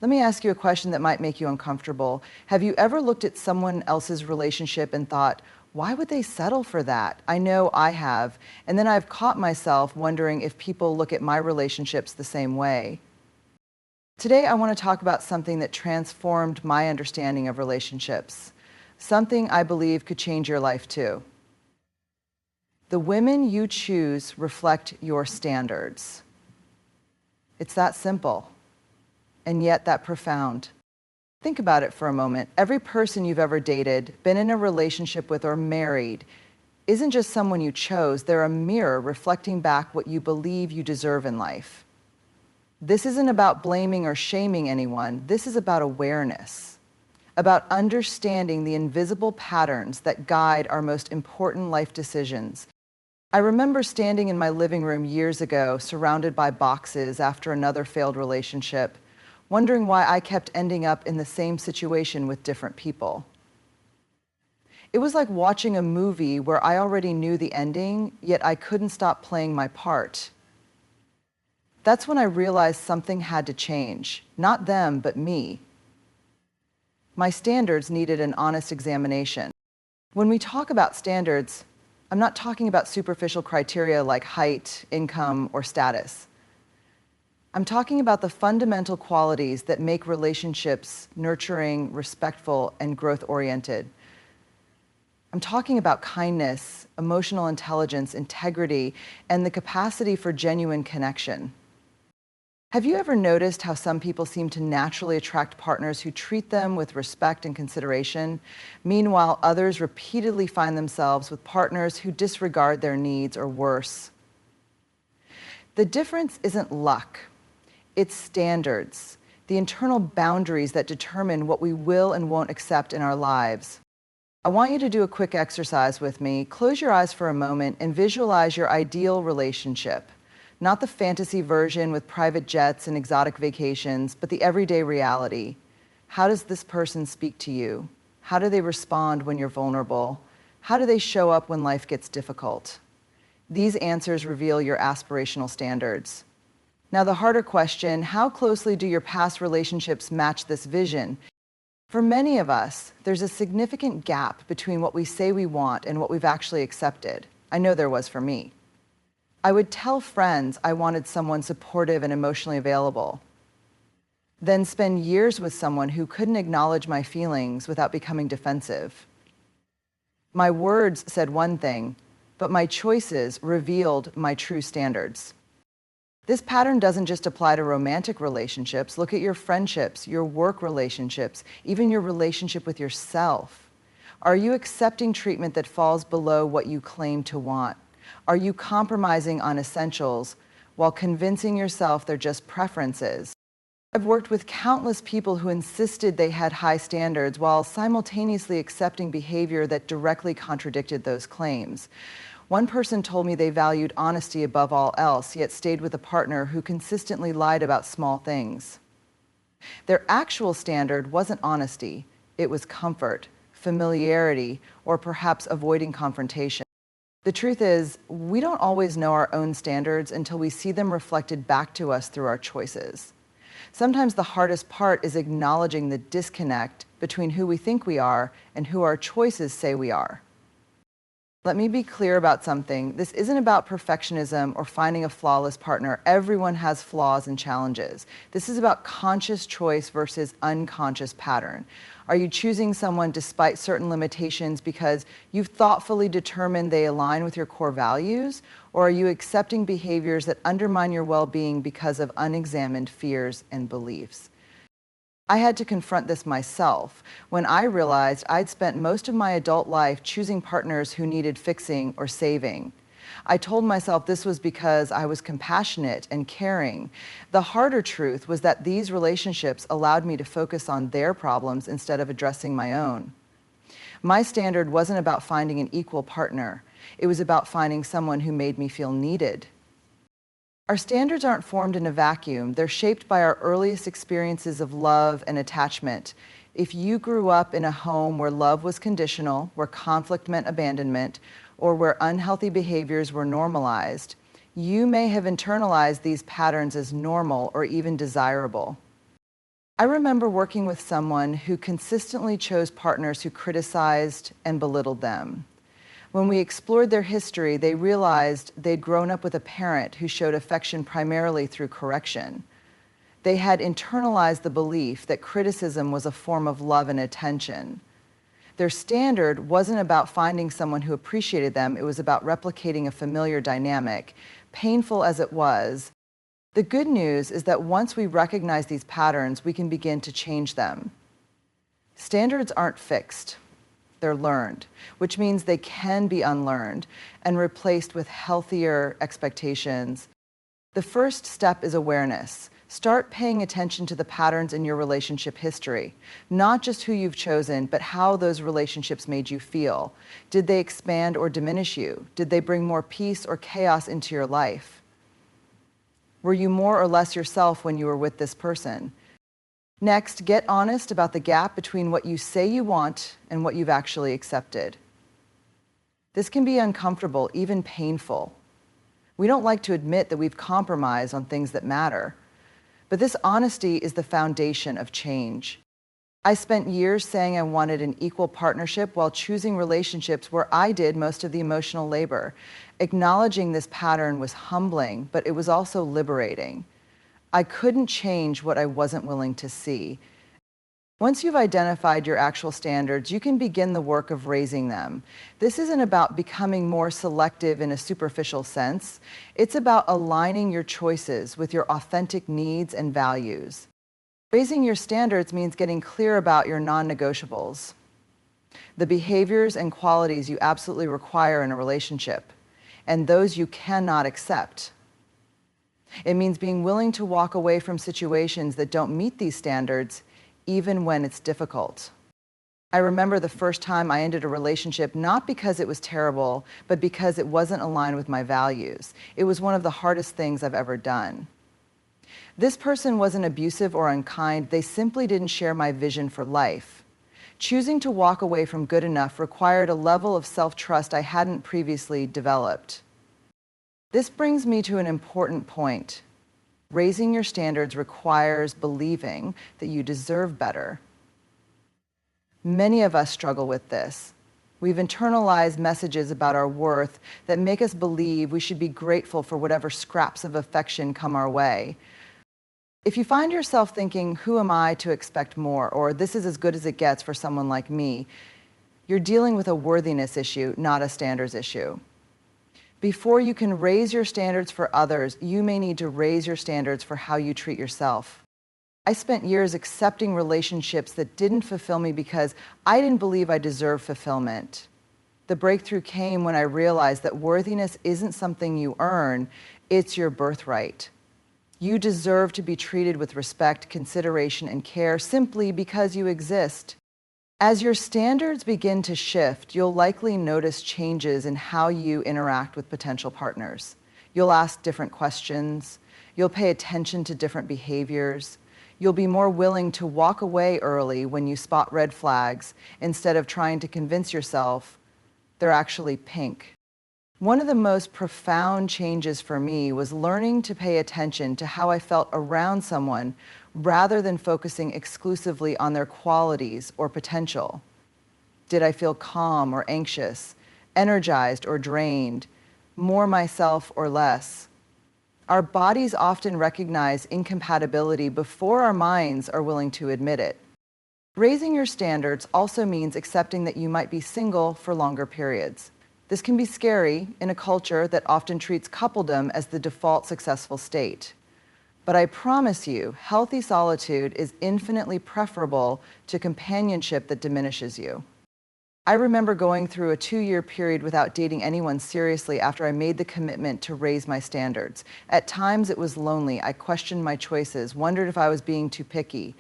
Let me ask you a question that might make you uncomfortable. Have you ever looked at someone else's relationship and thought, why would they settle for that? I know I have. And then I've caught myself wondering if people look at my relationships the same way. Today, I want to talk about something that transformed my understanding of relationships, something I believe could change your life too. The women you choose reflect your standards. It's that simple, and yet that profound. Think about it for a moment. Every person you've ever dated, been in a relationship with, or married isn't just someone you chose. They're a mirror reflecting back what you believe you deserve in life. This isn't about blaming or shaming anyone. This is about awareness, about understanding the invisible patterns that guide our most important life decisions. I remember standing in my living room years ago, surrounded by boxes after another failed relationship, wondering why I kept ending up in the same situation with different people. It was like watching a movie where I already knew the ending, yet I couldn't stop playing my part. That's when I realized something had to change. Not them, but me. My standards needed an honest examination. When we talk about standards, I'm not talking about superficial criteria like height, income, or status. I'm talking about the fundamental qualities that make relationships nurturing, respectful, and growth-oriented. I'm talking about kindness, emotional intelligence, integrity, and the capacity for genuine connection. Have you ever noticed how some people seem to naturally attract partners who treat them with respect and consideration? Meanwhile, others repeatedly find themselves with partners who disregard their needs or worse. The difference isn't luck. It's standards, the internal boundaries that determine what we will and won't accept in our lives. I want you to do a quick exercise with me. Close your eyes for a moment and visualize your ideal relationship. Not the fantasy version with private jets and exotic vacations, but the everyday reality. How does this person speak to you? How do they respond when you're vulnerable? How do they show up when life gets difficult? These answers reveal your aspirational standards. Now, the harder question, how closely do your past relationships match this vision? For many of us, there's a significant gap between what we say we want and what we've actually accepted. I know there was for me. I would tell friends I wanted someone supportive and emotionally available, then spend years with someone who couldn't acknowledge my feelings without becoming defensive. My words said one thing, but my choices revealed my true standards. This pattern doesn't just apply to romantic relationships. Look at your friendships, your work relationships, even your relationship with yourself. Are you accepting treatment that falls below what you claim to want? Are you compromising on essentials while convincing yourself they're just preferences? I've worked with countless people who insisted they had high standards while simultaneously accepting behavior that directly contradicted those claims. One person told me they valued honesty above all else, yet stayed with a partner who consistently lied about small things. Their actual standard wasn't honesty, it was comfort, familiarity, or perhaps avoiding confrontation. The truth is, we don't always know our own standards until we see them reflected back to us through our choices. Sometimes the hardest part is acknowledging the disconnect between who we think we are and who our choices say we are. Let me be clear about something. This isn't about perfectionism or finding a flawless partner. Everyone has flaws and challenges. This is about conscious choice versus unconscious pattern. Are you choosing someone despite certain limitations because you've thoughtfully determined they align with your core values? Or are you accepting behaviors that undermine your well-being because of unexamined fears and beliefs? I had to confront this myself when I realized I'd spent most of my adult life choosing partners who needed fixing or saving. I told myself this was because I was compassionate and caring. The harder truth was that these relationships allowed me to focus on their problems instead of addressing my own. My standard wasn't about finding an equal partner. It was about finding someone who made me feel needed. Our standards aren't formed in a vacuum. They're shaped by our earliest experiences of love and attachment. If you grew up in a home where love was conditional, where conflict meant abandonment, or where unhealthy behaviors were normalized, you may have internalized these patterns as normal or even desirable. I remember working with someone who consistently chose partners who criticized and belittled them. When we explored their history, they realized they'd grown up with a parent who showed affection primarily through correction. They had internalized the belief that criticism was a form of love and attention. Their standard wasn't about finding someone who appreciated them, it was about replicating a familiar dynamic, painful as it was. The good news is that once we recognize these patterns, we can begin to change them. Standards aren't fixed. They're learned, which means they can be unlearned and replaced with healthier expectations. The first step is awareness. Start paying attention to the patterns in your relationship history, not just who you've chosen, but how those relationships made you feel. Did they expand or diminish you? Did they bring more peace or chaos into your life? Were you more or less yourself when you were with this person? Next, get honest about the gap between what you say you want and what you've actually accepted. This can be uncomfortable, even painful. We don't like to admit that we've compromised on things that matter. But this honesty is the foundation of change. I spent years saying I wanted an equal partnership while choosing relationships where I did most of the emotional labor. Acknowledging this pattern was humbling, but it was also liberating. I couldn't change what I wasn't willing to see. Once you've identified your actual standards, you can begin the work of raising them. This isn't about becoming more selective in a superficial sense. It's about aligning your choices with your authentic needs and values. Raising your standards means getting clear about your non-negotiables, the behaviors and qualities you absolutely require in a relationship, and those you cannot accept. It means being willing to walk away from situations that don't meet these standards, even when it's difficult. I remember the first time I ended a relationship not because it was terrible, but because it wasn't aligned with my values. It was one of the hardest things I've ever done. This person wasn't abusive or unkind, they simply didn't share my vision for life. Choosing to walk away from good enough required a level of self-trust I hadn't previously developed. This brings me to an important point. Raising your standards requires believing that you deserve better. Many of us struggle with this. We've internalized messages about our worth that make us believe we should be grateful for whatever scraps of affection come our way. If you find yourself thinking, who am I to expect more, or this is as good as it gets for someone like me, you're dealing with a worthiness issue, not a standards issue. Before you can raise your standards for others, you may need to raise your standards for how you treat yourself. I spent years accepting relationships that didn't fulfill me because I didn't believe I deserved fulfillment. The breakthrough came when I realized that worthiness isn't something you earn, it's your birthright. You deserve to be treated with respect, consideration, and care simply because you exist. As your standards begin to shift, you'll likely notice changes in how you interact with potential partners. You'll ask different questions. You'll pay attention to different behaviors. You'll be more willing to walk away early when you spot red flags instead of trying to convince yourself they're actually pink. One of the most profound changes for me was learning to pay attention to how I felt around someone rather than focusing exclusively on their qualities or potential. Did I feel calm or anxious, energized or drained, more myself or less? Our bodies often recognize incompatibility before our minds are willing to admit it. Raising your standards also means accepting that you might be single for longer periods. This can be scary in a culture that often treats coupledom as the default successful state. But I promise you, healthy solitude is infinitely preferable to companionship that diminishes you. I remember going through a 2-year period without dating anyone seriously after I made the commitment to raise my standards. At times it was lonely. I questioned my choices, wondered if I was being too picky.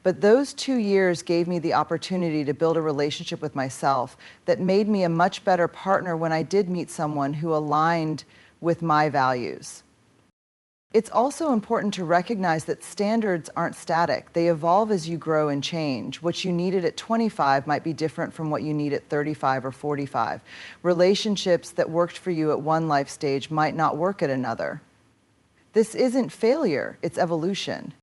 But those 2 years gave me the opportunity to build a relationship with myself that made me a much better partner when I did meet someone who aligned with my values. It's also important to recognize that standards aren't static. They evolve as you grow and change. What you needed at 25 might be different from what you need at 35 or 45. Relationships that worked for you at one life stage might not work at another. This isn't failure, it's evolution.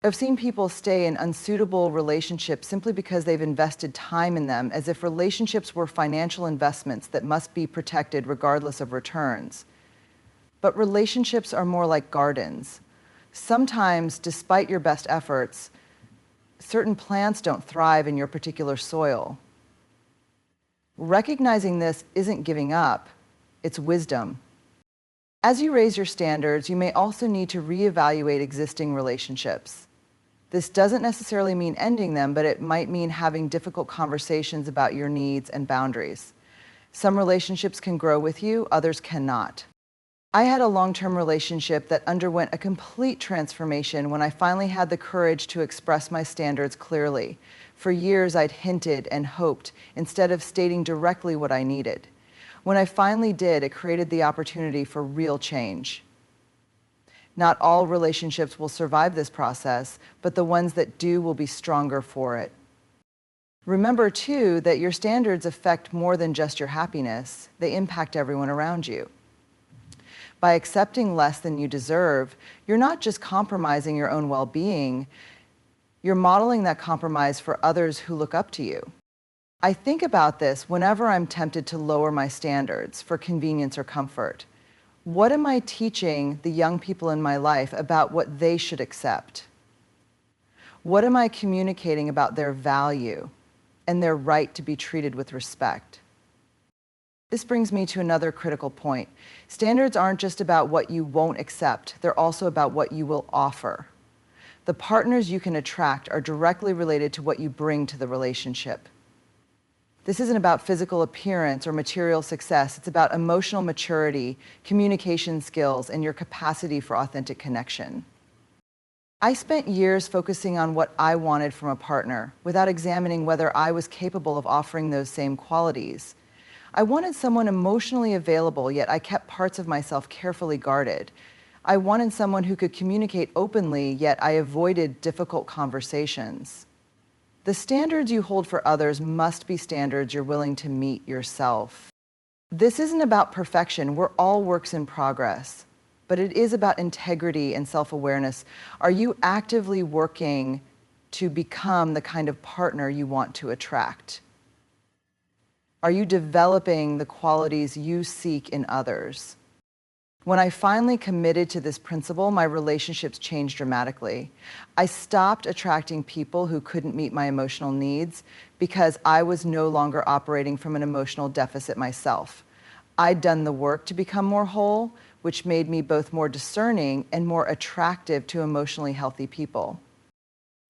I've seen people stay in unsuitable relationships simply because they've invested time in them, as if relationships were financial investments that must be protected regardless of returns. But relationships are more like gardens. Sometimes, despite your best efforts, certain plants don't thrive in your particular soil. Recognizing this isn't giving up, it's wisdom. As you raise your standards, you may also need to reevaluate existing relationships. This doesn't necessarily mean ending them, but it might mean having difficult conversations about your needs and boundaries. Some relationships can grow with you, others cannot. I had a long-term relationship that underwent a complete transformation when I finally had the courage to express my standards clearly. For years, I'd hinted and hoped instead of stating directly what I needed. When I finally did, it created the opportunity for real change. Not all relationships will survive this process, but the ones that do will be stronger for it. Remember, too, that your standards affect more than just your happiness. They impact everyone around you. By accepting less than you deserve, you're not just compromising your own well-being, you're modeling that compromise for others who look up to you. I think about this whenever I'm tempted to lower my standards for convenience or comfort. What am I teaching the young people in my life about what they should accept? What am I communicating about their value and their right to be treated with respect? This brings me to another critical point. Standards aren't just about what you won't accept, they're also about what you will offer. The partners you can attract are directly related to what you bring to the relationship. This isn't about physical appearance or material success, it's about emotional maturity, communication skills, and your capacity for authentic connection. I spent years focusing on what I wanted from a partner without examining whether I was capable of offering those same qualities. I wanted someone emotionally available, yet I kept parts of myself carefully guarded. I wanted someone who could communicate openly, yet I avoided difficult conversations. The standards you hold for others must be standards you're willing to meet yourself. This isn't about perfection. We're all works in progress. But it is about integrity and self-awareness. Are you actively working to become the kind of partner you want to attract? Are you developing the qualities you seek in others? When I finally committed to this principle, my relationships changed dramatically. I stopped attracting people who couldn't meet my emotional needs because I was no longer operating from an emotional deficit myself. I'd done the work to become more whole, which made me both more discerning and more attractive to emotionally healthy people.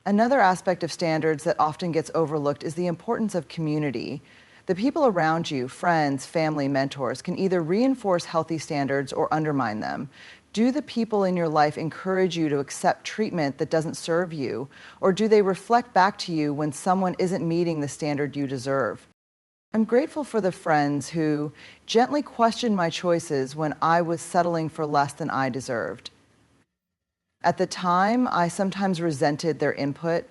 Another aspect of standards that often gets overlooked is the importance of community. The people around you, friends, family, mentors, can either reinforce healthy standards or undermine them. Do the people in your life encourage you to accept treatment that doesn't serve you, or do they reflect back to you when someone isn't meeting the standard you deserve? I'm grateful for the friends who gently questioned my choices when I was settling for less than I deserved. At the time, I sometimes resented their input.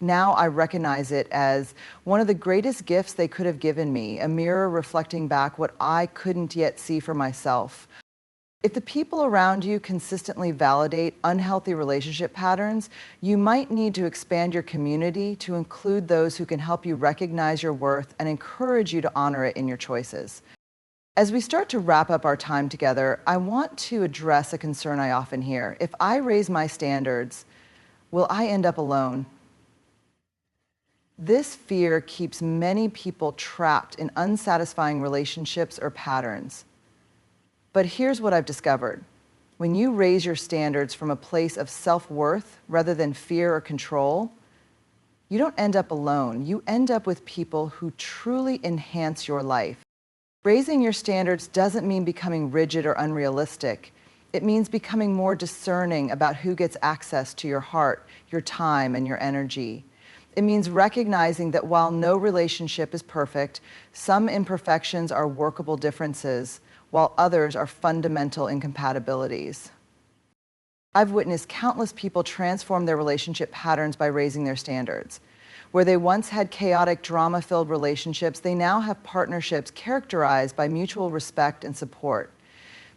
Now I recognize it as one of the greatest gifts they could have given me, a mirror reflecting back what I couldn't yet see for myself. If the people around you consistently validate unhealthy relationship patterns, you might need to expand your community to include those who can help you recognize your worth and encourage you to honor it in your choices. As we start to wrap up our time together, I want to address a concern I often hear. If I raise my standards, will I end up alone? This fear keeps many people trapped in unsatisfying relationships or patterns. But here's what I've discovered. When you raise your standards from a place of self-worth rather than fear or control, you don't end up alone. You end up with people who truly enhance your life. Raising your standards doesn't mean becoming rigid or unrealistic. It means becoming more discerning about who gets access to your heart, your time, and your energy. It means recognizing that while no relationship is perfect, some imperfections are workable differences, while others are fundamental incompatibilities. I've witnessed countless people transform their relationship patterns by raising their standards. Where they once had chaotic, drama-filled relationships, they now have partnerships characterized by mutual respect and support.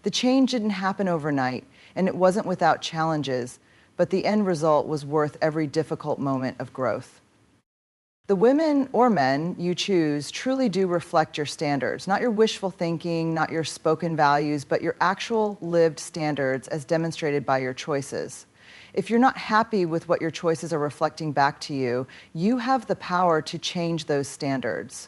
The change didn't happen overnight, and it wasn't without challenges, but the end result was worth every difficult moment of growth. The women or men you choose truly do reflect your standards, not your wishful thinking, not your spoken values, but your actual lived standards as demonstrated by your choices. If you're not happy with what your choices are reflecting back to you, you have the power to change those standards.